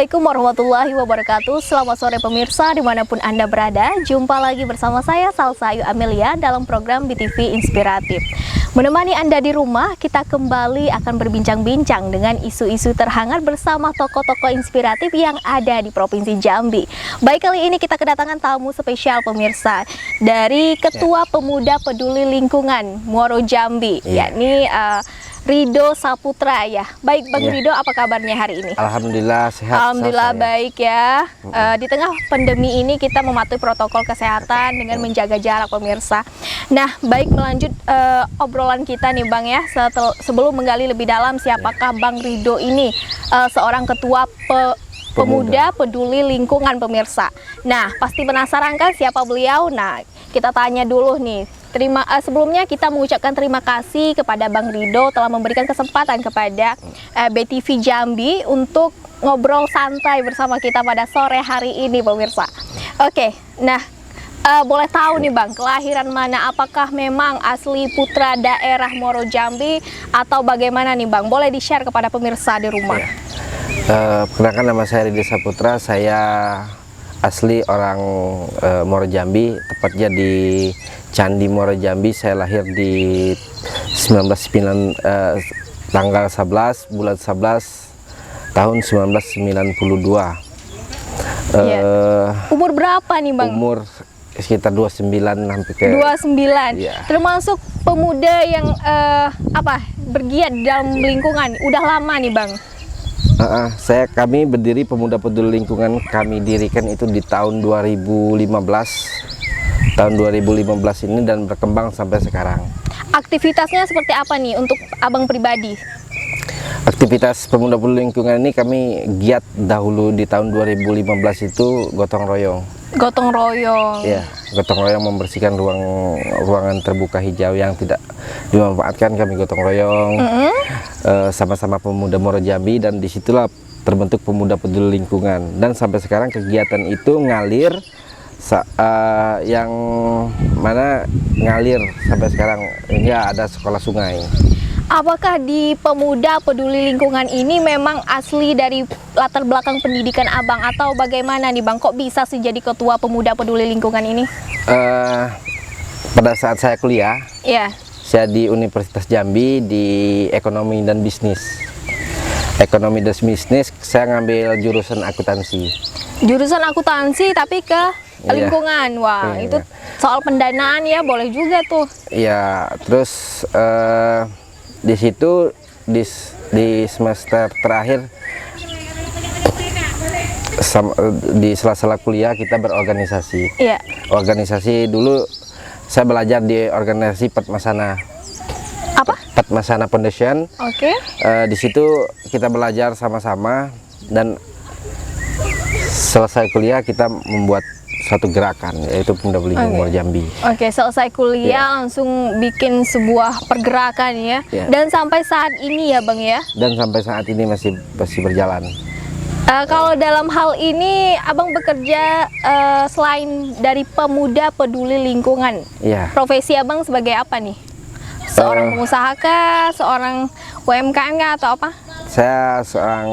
Assalamualaikum warahmatullahi wabarakatuh. Selamat sore pemirsa dimanapun Anda berada. Jumpa lagi bersama saya Salsa Ayu Amelia dalam program BTV Inspiratif. Menemani Anda di rumah, kita kembali akan berbincang-bincang dengan isu-isu terhangat bersama tokoh-tokoh inspiratif yang ada di Provinsi Jambi. Baik, kali ini kita kedatangan tamu spesial pemirsa dari Ketua Pemuda Peduli Lingkungan Muaro Jambi, yakni Ridho Saputra ya. Baik Bang Ridho, apa kabarnya hari ini? Alhamdulillah sehat. Alhamdulillah baik ya. Di tengah pandemi ini kita mematuhi protokol kesehatan dengan menjaga jarak pemirsa. Nah, baik, melanjut obrolan kita nih Bang ya. Sebelum menggali lebih dalam siapakah Bang Ridho ini, seorang ketua Pemuda Peduli Lingkungan pemirsa. Nah, pasti penasaran kan siapa beliau? Nah, kita tanya dulu nih. Sebelumnya kita mengucapkan terima kasih kepada Bang Ridho telah memberikan kesempatan kepada BTV Jambi untuk ngobrol santai bersama kita pada sore hari ini pemirsa. Oke, nah boleh tahu nih Bang, kelahiran mana? Apakah memang asli putra daerah Muaro Jambi atau bagaimana nih Bang? Boleh di-share kepada pemirsa di rumah. Perkenalkan, nama saya Ridho Saputra. Saya asli orang Muaro Jambi, tepatnya di Candi Muaro Jambi. Saya lahir di tanggal 11 bulan 11 tahun 1992. Umur berapa nih Bang? Umur sekitar 29 sampai ke 29. Ya. Termasuk pemuda yang bergiat dalam lingkungan. Udah lama nih Bang? Kami berdiri Pemuda Peduli Lingkungan, kami dirikan itu di tahun 2015. Tahun 2015 ini dan berkembang sampai sekarang. Aktivitasnya seperti apa nih untuk Abang pribadi? Aktivitas Pemuda Peduli Lingkungan ini kami giat dahulu di tahun 2015 itu gotong royong. Gotong royong. Ya, gotong royong membersihkan ruangan terbuka hijau yang tidak dimanfaatkan, kami gotong royong. Sama-sama pemuda Muaro Jambi, dan disitulah terbentuk Pemuda Peduli Lingkungan. Dan sampai sekarang kegiatan itu ngalir, yang mana ngalir sampai sekarang hingga ada sekolah sungai. Apakah di Pemuda Peduli Lingkungan ini memang asli dari latar belakang pendidikan Abang atau bagaimana nih Bang? Kok bisa sih jadi Ketua Pemuda Peduli Lingkungan ini? Pada saat saya kuliah, saya di Universitas Jambi di Ekonomi dan Bisnis. Ekonomi dan Bisnis, saya ngambil jurusan akuntansi. Jurusan akuntansi tapi ke lingkungan. Wah, itu soal pendanaan ya, boleh juga tuh. Iya, terus di situ di semester terakhir di sela-sela kuliah kita berorganisasi. Organisasi dulu saya belajar di organisasi Padmasana. Apa? Padmasana Foundation. Di situ kita belajar sama-sama, dan selesai kuliah kita membuat satu gerakan, yaitu Pemuda Peduli Lingkungan Muaro Jambi. Selesai kuliah langsung bikin sebuah pergerakan ya. Dan sampai saat ini ya Bang ya? Dan sampai saat ini masih berjalan. Kalau dalam hal ini Abang bekerja selain dari Pemuda Peduli Lingkungan, profesi Abang sebagai apa nih? Seorang pengusaha kah? Seorang UMKM kah atau apa? Saya seorang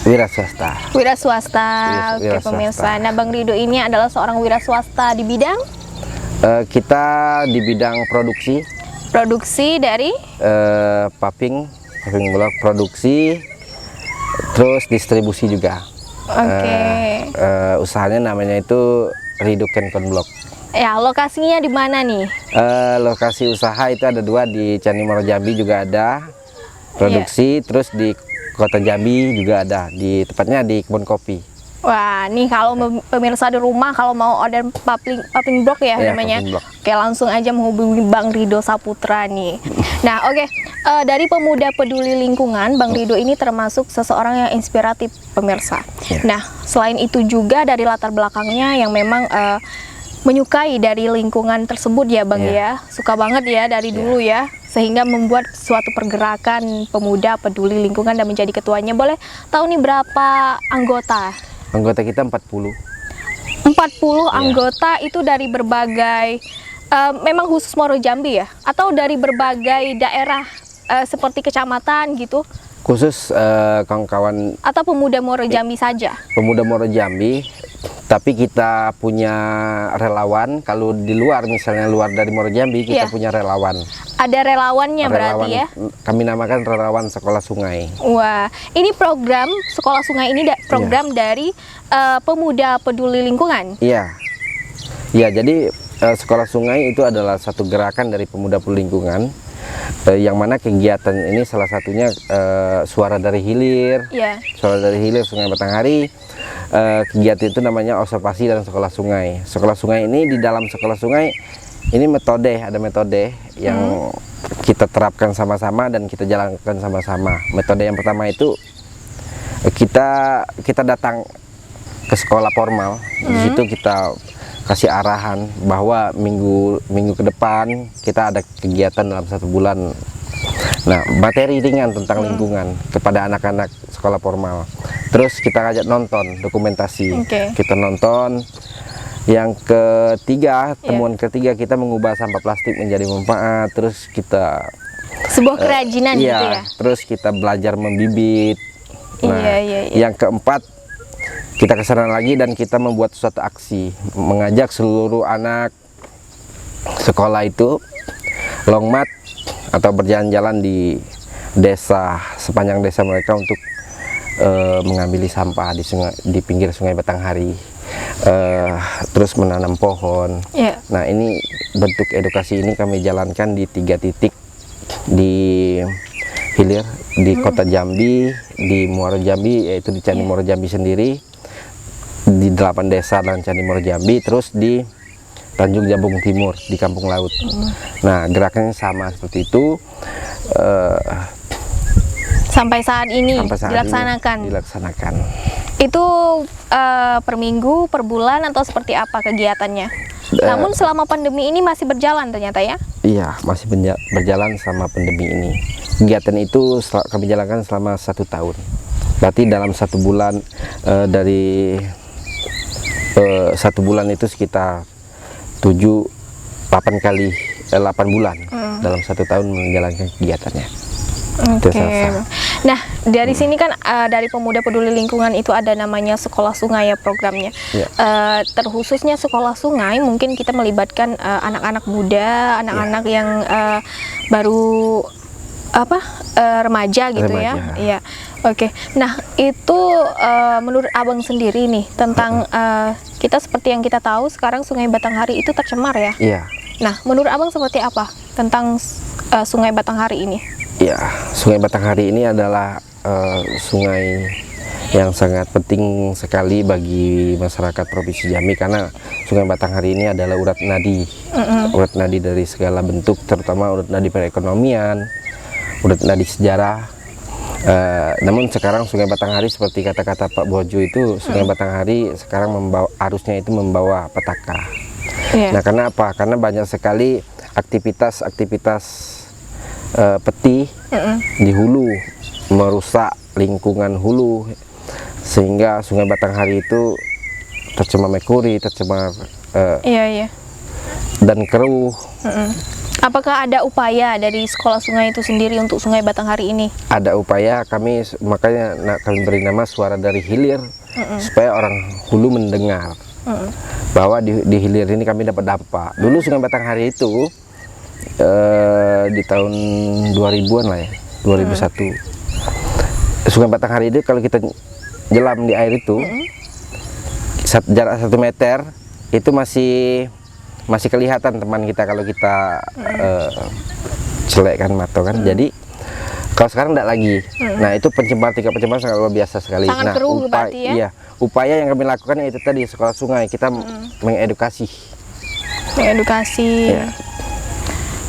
wira swasta. Wira swasta. Oke pemirsa. Nah Bang Ridho ini adalah seorang wira swasta di bidang? Kita di bidang produksi. Produksi dari? Paving blok produksi, terus distribusi juga. Usahanya namanya itu Ridho Kencon Blok. Ya, lokasinya di mana nih? Lokasi usaha itu ada dua, di Candi Muaro Jambi juga ada produksi, terus di Kota Jambi juga ada, tepatnya di kebun kopi. Wah, nih kalau pemirsa di rumah kalau mau order paving block namanya, langsung aja menghubungi Bang Ridho Saputra nih. Nah, dari Pemuda Peduli Lingkungan, Bang Ridho ini termasuk seseorang yang inspiratif pemirsa. Nah, selain itu juga dari latar belakangnya yang memang menyukai dari lingkungan tersebut ya Bang ya, suka banget ya dari dulu ya, sehingga membuat suatu pergerakan Pemuda Peduli Lingkungan dan menjadi ketuanya. Boleh tahu nih berapa anggota? Anggota kita 40. 40 anggota itu dari berbagai, memang khusus Muaro Jambi ya? Atau dari berbagai daerah seperti kecamatan gitu? khusus kawan-kawan atau pemuda Muaro Jambi saja? Pemuda Muaro Jambi, tapi kita punya relawan. Kalau di luar, misalnya luar dari Muaro Jambi, kita punya relawan. Ada relawannya berarti ya? Kami namakan relawan Sekolah Sungai. Wah, ini program Sekolah Sungai ini program dari Pemuda Peduli Lingkungan? Iya, iya. Jadi Sekolah Sungai itu adalah satu gerakan dari Pemuda Peduli Lingkungan. Yang mana kegiatan ini salah satunya Suara dari Hilir, Suara dari Hilir Sungai Batanghari. Kegiatan itu namanya observasi dan sekolah sungai. Sekolah sungai ini, di dalam sekolah sungai ini ada metode yang kita terapkan sama-sama dan kita jalankan sama-sama. Metode yang pertama itu kita datang ke sekolah formal. Di situ kita kasih arahan bahwa minggu ke depan kita ada kegiatan dalam 1 bulan. Nah, materi ringan tentang lingkungan kepada anak-anak sekolah formal. Terus kita ajak nonton dokumentasi. Kita nonton. Yang ketiga, temuan ketiga, kita mengubah sampah plastik menjadi manfaat. Terus kita sebuah kerajinan gitu ya. Terus kita belajar membibit. Nah, yang keempat, kita kesana lagi dan kita membuat suatu aksi, mengajak seluruh anak sekolah itu long march atau berjalan-jalan di desa, sepanjang desa mereka untuk mengambil sampah di pinggir Sungai Batanghari, terus menanam pohon. Nah, ini bentuk edukasi ini kami jalankan di 3 titik di hilir, di Kota Jambi, di Muaro Jambi, yaitu di Candi Muaro Jambi sendiri, di 8 desa dan Candi Muaro Jambi, terus di Tanjung Jabung Timur di Kampung Laut. Nah, gerakannya sama seperti itu. Sampai saat ini dilaksanakan. Itu per minggu, per bulan, atau seperti apa kegiatannya? Namun selama pandemi ini masih berjalan ternyata ya? Iya, masih berjalan selama pandemi ini. Kegiatan itu kami jalankan selama 1 tahun. Berarti dalam 1 bulan, dari 1 bulan itu sekitar 8 bulan dalam 1 tahun menjalankan kegiatannya. Nah, dari sini kan dari Pemuda Peduli Lingkungan itu ada namanya Sekolah Sungai ya programnya. Terkhususnya Sekolah Sungai, mungkin kita melibatkan anak-anak muda, anak-anak yang baru remaja gitu ya. Iya. Nah, itu menurut Abang sendiri nih tentang kita, seperti yang kita tahu sekarang Sungai Batanghari itu tercemar ya. Nah, menurut Abang seperti apa tentang Sungai Batanghari ini? Ya, Sungai Batanghari ini adalah sungai yang sangat penting sekali bagi masyarakat Provinsi Jambi, karena Sungai Batanghari ini adalah urat nadi, urat nadi dari segala bentuk, terutama urat nadi perekonomian, urat nadi sejarah. Namun sekarang Sungai Batanghari, seperti kata-kata Pak Bojo itu, Sungai Batanghari sekarang arusnya itu membawa petaka. Nah, karena apa? Karena banyak sekali aktivitas peti di hulu merusak lingkungan hulu, sehingga Sungai Batanghari itu tercemar merkuri, tercemar dan keruh. Apakah ada upaya dari sekolah sungai itu sendiri untuk Sungai Batanghari ini? Ada upaya, makanya kami beri nama Suara dari Hilir, supaya orang hulu mendengar bahwa di hilir ini kami dapat dampak. Dulu Sungai Batanghari itu di tahun 2000-an lah ya, 2001. Sungai Batanghari itu kalau kita jelam di air itu, jarak 1 meter itu masih kelihatan teman kita kalau kita celekkan mata kan. Jadi kalau sekarang tidak lagi. Nah, itu tingkat pencemaran sangat luar biasa sekali. Sangat keruh berarti ya? Iya, upaya yang kami lakukan itu tadi sekolah sungai, kita mengedukasi.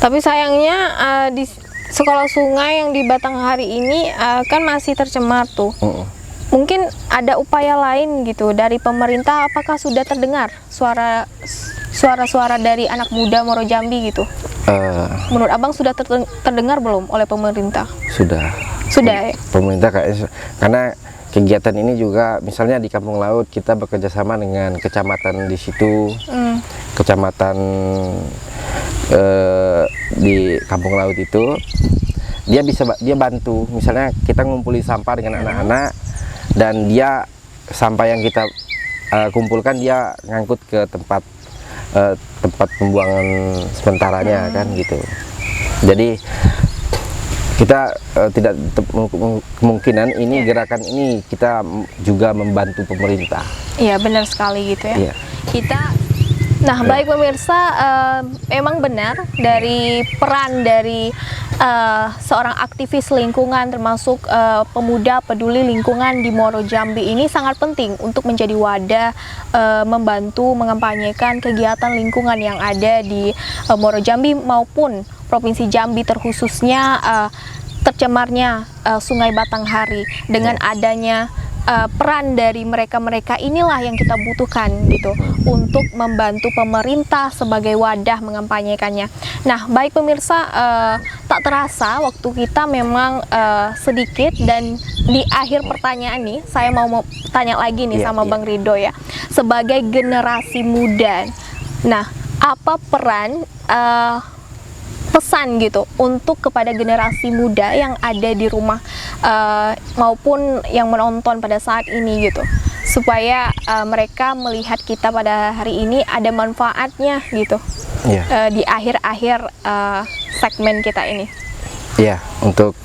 Tapi sayangnya di sekolah sungai yang di Batanghari ini kan masih tercemar tuh. Mungkin ada upaya lain gitu dari pemerintah. Apakah sudah terdengar suara-suara dari anak muda Muaro Jambi gitu? Menurut Abang sudah terdengar belum oleh pemerintah? Sudah ya? Pemerintah karena kegiatan ini juga misalnya di Kampung Laut kita bekerja sama dengan kecamatan di situ, kecamatan di Kampung Laut itu. dia bantu. Misalnya kita ngumpulin sampah dengan anak-anak, dan dia sampah yang kita kumpulkan dia ngangkut ke tempat pembuangan sementaranya kan gitu. Jadi kita tidak kemungkinan ini gerakan ini kita juga membantu pemerintah. Iya, benar sekali gitu ya. Iya. Nah, baik pemirsa, memang benar dari peran dari seorang aktivis lingkungan termasuk pemuda peduli lingkungan di Muaro Jambi ini sangat penting untuk menjadi wadah membantu mengampanyekan kegiatan lingkungan yang ada di Muaro Jambi maupun Provinsi Jambi, terkhususnya tercemarnya Sungai Batanghari. Dengan adanya peran dari mereka-mereka inilah yang kita butuhkan gitu untuk membantu pemerintah sebagai wadah mengampanyekannya. Nah, baik pemirsa, tak terasa waktu kita memang sedikit, dan di akhir pertanyaan nih saya mau tanya lagi nih sama Bang Ridho ya, sebagai generasi muda. Nah, apa peran pesan gitu untuk kepada generasi muda yang ada di rumah maupun yang menonton pada saat ini gitu, supaya mereka melihat kita pada hari ini ada manfaatnya gitu di akhir-akhir segmen kita ini. Iya, untuk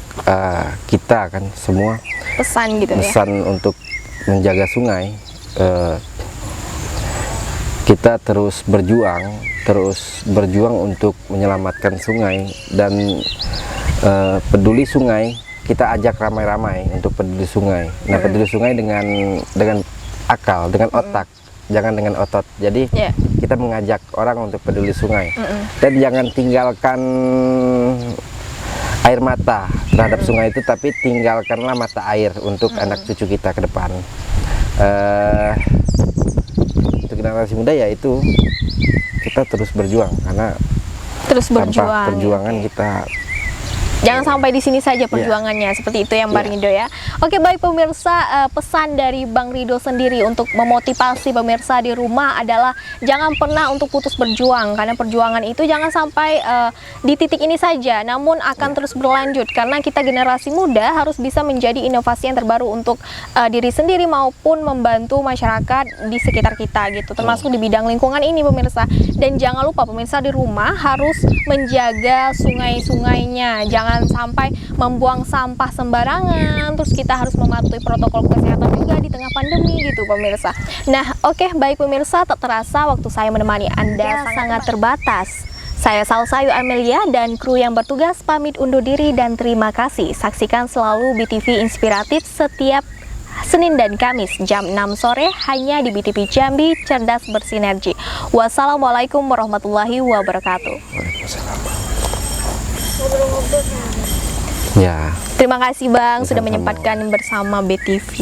kita kan semua Pesan gitu ya. Pesan untuk menjaga sungai, kita terus berjuang untuk menyelamatkan sungai, dan peduli sungai. Kita ajak ramai-ramai untuk peduli sungai. Nah, peduli sungai dengan akal, dengan otak, jangan dengan otot. Jadi kita mengajak orang untuk peduli sungai, dan jangan tinggalkan air mata terhadap sungai itu, tapi tinggalkanlah mata air untuk anak cucu kita ke depan. Untuk generasi muda yaitu kita terus berjuang, karena tanpa perjuangan kita jangan sampai di sini saja perjuangannya, seperti itu ya Bang Ridho ya. Oke, baik pemirsa, pesan dari Bang Ridho sendiri untuk memotivasi pemirsa di rumah adalah jangan pernah untuk putus berjuang, karena perjuangan itu jangan sampai di titik ini saja, namun akan terus berlanjut, karena kita generasi muda harus bisa menjadi inovasi yang terbaru untuk diri sendiri maupun membantu masyarakat di sekitar kita gitu, termasuk di bidang lingkungan ini pemirsa. Dan jangan lupa pemirsa di rumah harus menjaga sungai-sungainya, jangan sampai membuang sampah sembarangan, terus kita harus mematuhi protokol kesehatan juga di tengah pandemi gitu pemirsa. Nah, oke, baik pemirsa, tak terasa waktu saya menemani Anda sangat terbatas. Saya Salsayu Amelia dan kru yang bertugas pamit undur diri dan terima kasih. Saksikan selalu BTV Inspiratif setiap Senin dan Kamis jam 6 sore hanya di BTV Jambi, cerdas bersinergi. Wassalamualaikum warahmatullahi wabarakatuh. Ya. Terima kasih Bang sudah menyempatkan bersama BTV.